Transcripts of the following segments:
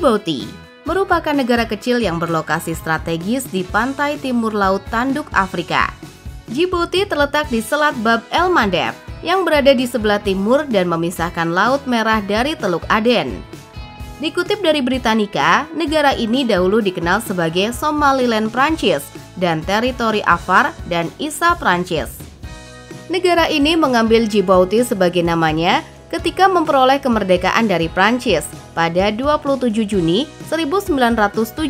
Djibouti merupakan negara kecil yang berlokasi strategis di pantai timur laut tanduk Afrika. Djibouti terletak di Selat Bab el Mandeb yang berada di sebelah timur dan memisahkan Laut Merah dari Teluk Aden. Dikutip dari Britannica, negara ini dahulu dikenal sebagai Somaliland Prancis dan teritori Afar dan Isa Prancis. Negara ini mengambil Djibouti sebagai namanya ketika memperoleh kemerdekaan dari Prancis pada 27 Juni 1977.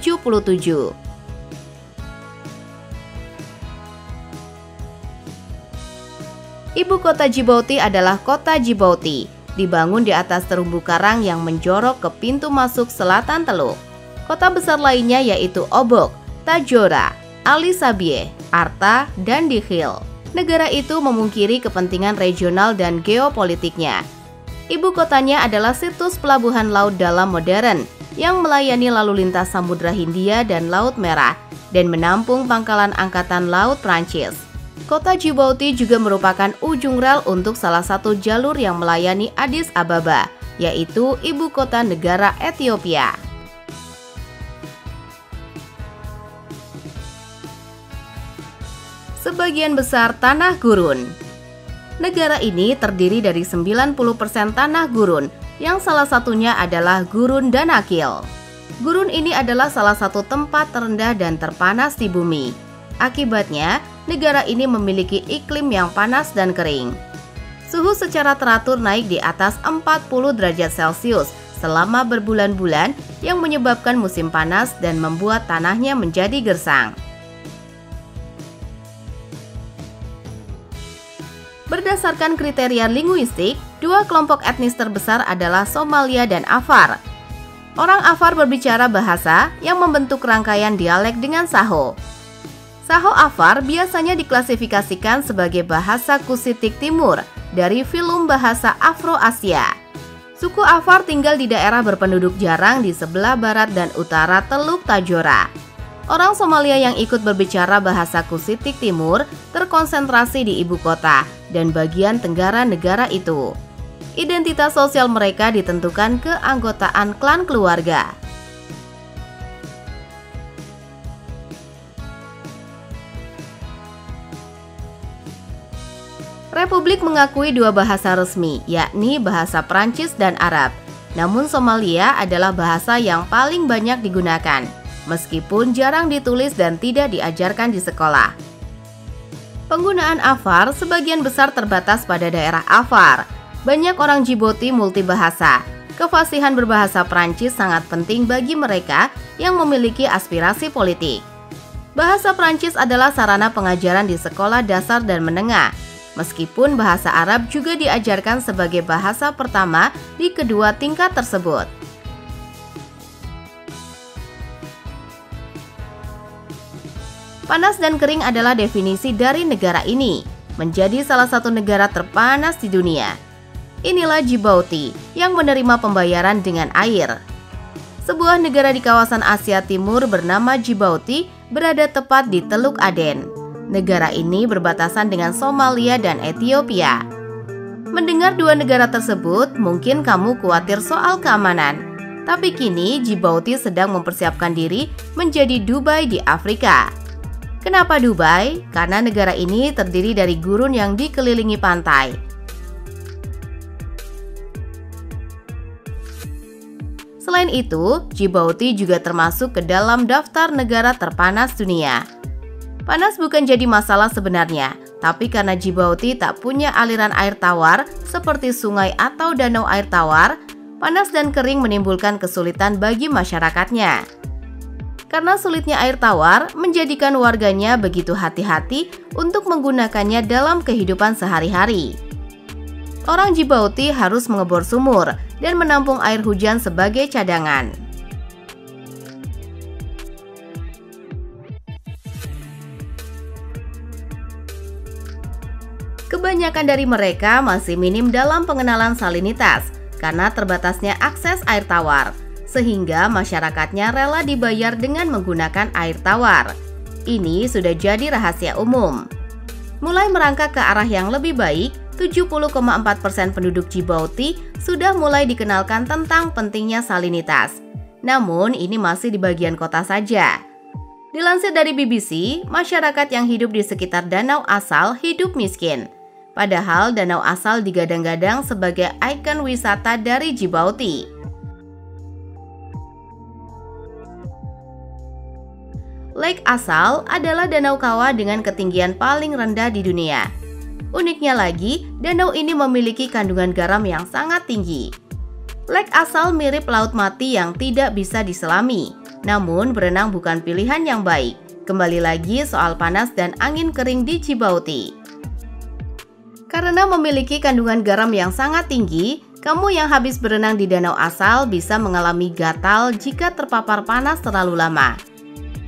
Ibu kota Djibouti adalah kota Djibouti, dibangun di atas terumbu karang yang menjorok ke pintu masuk selatan teluk. Kota besar lainnya yaitu Obok, Tadjoura, Ali Sabieh, Arta, dan Dihil. Negara itu memungkiri kepentingan regional dan geopolitiknya. Ibu kotanya adalah situs pelabuhan laut dalam modern yang melayani lalu lintas Samudra Hindia dan Laut Merah dan menampung pangkalan Angkatan Laut Prancis. Kota Djibouti juga merupakan ujung rel untuk salah satu jalur yang melayani Addis Ababa, yaitu ibu kota negara Ethiopia. Sebagian besar tanah gurun. Negara ini terdiri dari 90% tanah gurun, yang salah satunya adalah Gurun Danakil. Gurun ini adalah salah satu tempat terendah dan terpanas di bumi. Akibatnya, negara ini memiliki iklim yang panas dan kering. Suhu secara teratur naik di atas 40 derajat Celcius selama berbulan-bulan yang menyebabkan musim panas dan membuat tanahnya menjadi gersang. Berdasarkan kriteria linguistik, dua kelompok etnis terbesar adalah Somalia dan Afar. Orang Afar berbicara bahasa yang membentuk rangkaian dialek dengan Saho. Saho Afar biasanya diklasifikasikan sebagai bahasa Kusitik Timur dari filum bahasa Afro-Asia. Suku Afar tinggal di daerah berpenduduk jarang di sebelah barat dan utara Teluk Tadjoura. Orang Somalia yang ikut berbicara bahasa Kusitik Timur terkonsentrasi di ibu kota dan bagian tenggara negara itu. Identitas sosial mereka ditentukan keanggotaan klan keluarga. Republik mengakui dua bahasa resmi, yakni bahasa Prancis dan Arab. Namun Somalia adalah bahasa yang paling banyak digunakan, meskipun jarang ditulis dan tidak diajarkan di sekolah. Penggunaan Afar sebagian besar terbatas pada daerah Afar. Banyak orang Djibouti multibahasa. Kefasihan berbahasa Prancis sangat penting bagi mereka yang memiliki aspirasi politik. Bahasa Prancis adalah sarana pengajaran di sekolah dasar dan menengah. Meskipun bahasa Arab juga diajarkan sebagai bahasa pertama di kedua tingkat tersebut. Panas dan kering adalah definisi dari negara ini, menjadi salah satu negara terpanas di dunia. Inilah Djibouti yang menerima pembayaran dengan air. Sebuah negara di kawasan Asia Timur bernama Djibouti berada tepat di Teluk Aden. Negara ini berbatasan dengan Somalia dan Ethiopia. Mendengar dua negara tersebut, mungkin kamu khawatir soal keamanan. Tapi kini Djibouti sedang mempersiapkan diri menjadi Dubai di Afrika. Kenapa Dubai? Karena negara ini terdiri dari gurun yang dikelilingi pantai. Selain itu, Djibouti juga termasuk ke dalam daftar negara terpanas dunia. Panas bukan jadi masalah sebenarnya, tapi karena Djibouti tak punya aliran air tawar seperti sungai atau danau air tawar, panas dan kering menimbulkan kesulitan bagi masyarakatnya. Karena sulitnya air tawar menjadikan warganya begitu hati-hati untuk menggunakannya dalam kehidupan sehari-hari. Orang Djibouti harus mengebor sumur dan menampung air hujan sebagai cadangan. Kebanyakan dari mereka masih minim dalam pengenalan salinitas karena terbatasnya akses air tawar, sehingga masyarakatnya rela dibayar dengan menggunakan air tawar. Ini sudah jadi rahasia umum. Mulai merangkak ke arah yang lebih baik, 70,4% penduduk Djibouti sudah mulai dikenalkan tentang pentingnya salinitas. Namun ini masih di bagian kota saja. Dilansir dari BBC, masyarakat yang hidup di sekitar Danau Asal hidup miskin. Padahal Danau Asal digadang-gadang sebagai ikon wisata dari Djibouti. Lake Asal adalah danau kawah dengan ketinggian paling rendah di dunia. Uniknya lagi, danau ini memiliki kandungan garam yang sangat tinggi. Lake Asal mirip laut mati yang tidak bisa diselami. Namun berenang bukan pilihan yang baik. Kembali lagi soal panas dan angin kering di Djibouti. Karena memiliki kandungan garam yang sangat tinggi, kamu yang habis berenang di Danau Asal bisa mengalami gatal jika terpapar panas terlalu lama.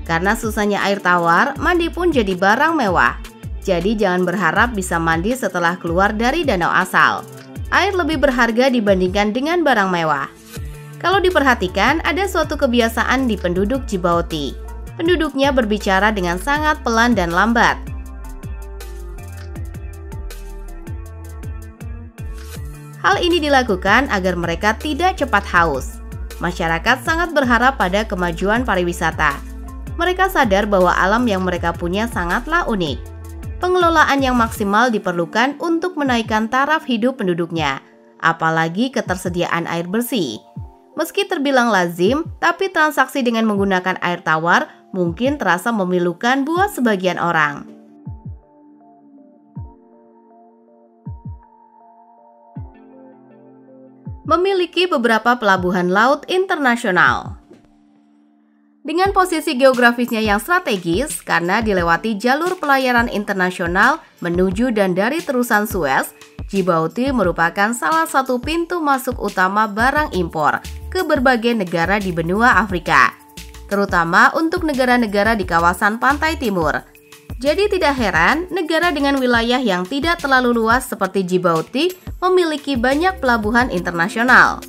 Karena susahnya air tawar, mandi pun jadi barang mewah. Jadi jangan berharap bisa mandi setelah keluar dari Danau Asal. Air lebih berharga dibandingkan dengan barang mewah. Kalau diperhatikan, ada suatu kebiasaan di penduduk Djibouti. Penduduknya berbicara dengan sangat pelan dan lambat. Hal ini dilakukan agar mereka tidak cepat haus. Masyarakat sangat berharap pada kemajuan pariwisata. Mereka sadar bahwa alam yang mereka punya sangatlah unik. Pengelolaan yang maksimal diperlukan untuk menaikkan taraf hidup penduduknya, apalagi ketersediaan air bersih. Meski terbilang lazim, tapi transaksi dengan menggunakan air tawar mungkin terasa memilukan buat sebagian orang. Memiliki beberapa pelabuhan laut internasional. Dengan posisi geografisnya yang strategis, karena dilewati jalur pelayaran internasional menuju dan dari terusan Suez, Djibouti merupakan salah satu pintu masuk utama barang impor ke berbagai negara di benua Afrika, terutama untuk negara-negara di kawasan pantai timur. Jadi tidak heran, negara dengan wilayah yang tidak terlalu luas seperti Djibouti memiliki banyak pelabuhan internasional.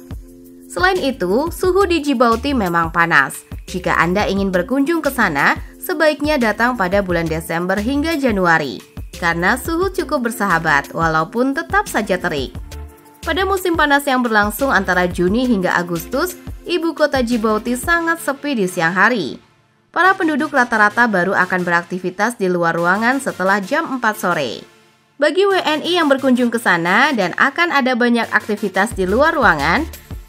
Selain itu, suhu di Djibouti memang panas. Jika Anda ingin berkunjung ke sana, sebaiknya datang pada bulan Desember hingga Januari, karena suhu cukup bersahabat walaupun tetap saja terik. Pada musim panas yang berlangsung antara Juni hingga Agustus, ibu kota Djibouti sangat sepi di siang hari. Para penduduk rata-rata baru akan beraktivitas di luar ruangan setelah jam 4 sore. Bagi WNI yang berkunjung ke sana dan akan ada banyak aktivitas di luar ruangan,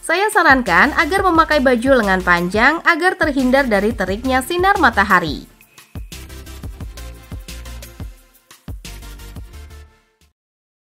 saya sarankan agar memakai baju lengan panjang agar terhindar dari teriknya sinar matahari.